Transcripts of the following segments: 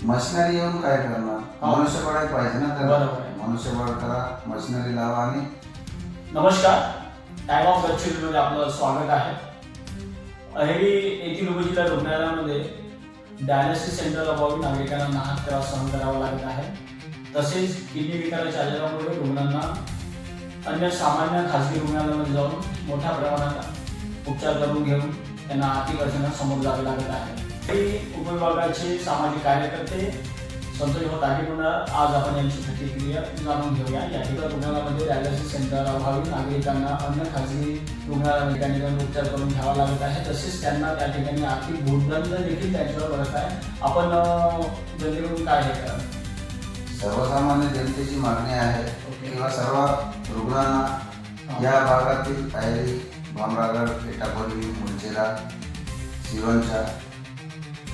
Machinery येऊन काय करणार? मनुष्यबळ पाहिजे ना त्याला. बरोबर आहे. मनुष्यबळ करा, मशिनरी लावा. आणि नमस्कार, टाइम ऑफ गडचिरोलीमध्ये आपलं स्वागत आहे. अहेरी येथील उपजिल्हा रुग्णालयामध्ये डायलिसिस सेंटर अभावी नागरिकांना नाहक त्रास सहन करावा लागत आहे. तसेच किडनी विकाराच्या आजारामुळे रुग्णांना अन्य सामान्य खासगी रुग्णालयामध्ये जाऊन मोठ्या प्रमाणात उपचार करून घेऊन त्यांना आर्थिक अडचणींना समोर जावे लागत आहे. उपविभागाचे सामाजिक कार्यकर्ते संतोष ताकीपुणार आज आपण यांची प्रतिक्रिया जाणून घेऊया. या ठिकाणी रुग्णालयामध्ये डायलिसिस सेंटर अभावी नागरिकांना अन्य खासगी रुग्णालयामध्ये जाऊन उपचार करून घ्यावा लागत आहे. तसेच त्यांना त्या ठिकाणी आर्थिक भूर्दंड देखील त्यांच्यावर भरत आहे. आपण जनतेकडून काय हे करा? सर्वसामान्य जनतेची मागणी आहे किंवा सर्व रुग्णांना या भागातील अहेरी, भामरागड, पेटापल्ली, मुलचेरा, सिरोंचा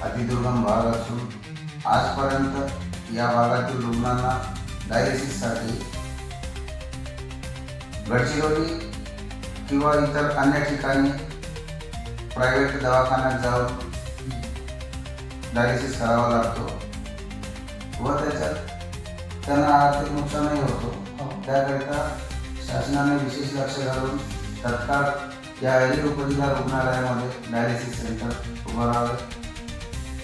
अतिदुर्गम भाग असून आजपर्यंत या भागातील रुग्णांना डायलिसिससाठी गडचिरोली किंवा इतर अन्य ठिकाणी प्रायव्हेट दवाखान्यात जाऊन डायलिसिस करावा लागतो व त्याच्यात त्यांना आर्थिक नुकसानही होतो. त्याकरिता शासनाने विशेष लक्ष घालून तत्काळ या अहेरी उपजिल्हा रुग्णालयामध्ये डायलिसिस सेंटर उभारावे,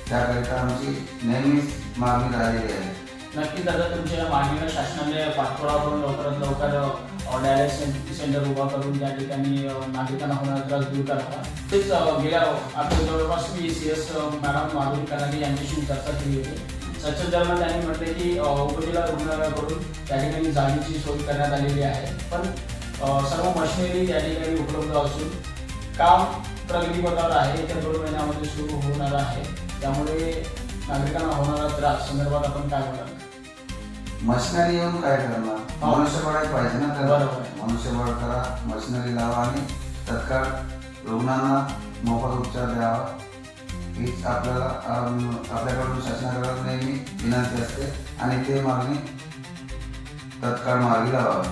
त्याकरिता आमची नेहमीच मागणी राहिलेली आहे. नक्की दादा, तुमच्या मागणीला शासनाने पाठपुरावा करून लवकरात लवकर डायलिसिस सेंटर उभा करून त्या ठिकाणी नागरिकांना होणारा त्रास दूर करावा. तेच गेल्या आपल्या जवळपास CS मॅडम माधुरी कनागे यांच्याशी चर्चा केली होती. चर्चे दरम्यान त्यांनी म्हटले की उपजिल्हा रुग्णालयाकडून त्या ठिकाणी जागेची सोय करण्यात आलेली आहे, पण सर्व मशिनरी त्या ठिकाणी उपलब्ध असून काम प्रगतीपथावर आहे. येत्या 2 महिन्यामध्ये सुरू होणार आहे. त्यामुळे नागरिकांना होणारा त्रास संदर्भात आपण काय बोलाल? मशिनरी येऊन काय करणार? मनुष्यबळ पाहिजे ना त्याला. बरोबर आहे. मनुष्यबळ करा, मशिनरी लावा आणि तत्काळ रुग्णांना मोफत उपचार द्यावा हीच आपल्याकडून शासनाकडे नेहमी विनंती असते आणि ते मागणी तत्काळ मार्गी लावावी.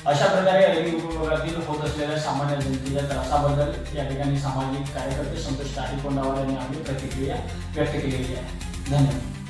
अशा प्रकारे अहेरी उपविभागातील होत असलेल्या सामान्य जनतेच्या त्रासाबद्दल या ठिकाणी सामाजिक कार्यकर्ते संतोष ताकीपुणार यांनी आपली प्रतिक्रिया व्यक्त केलेली आहे. धन्यवाद.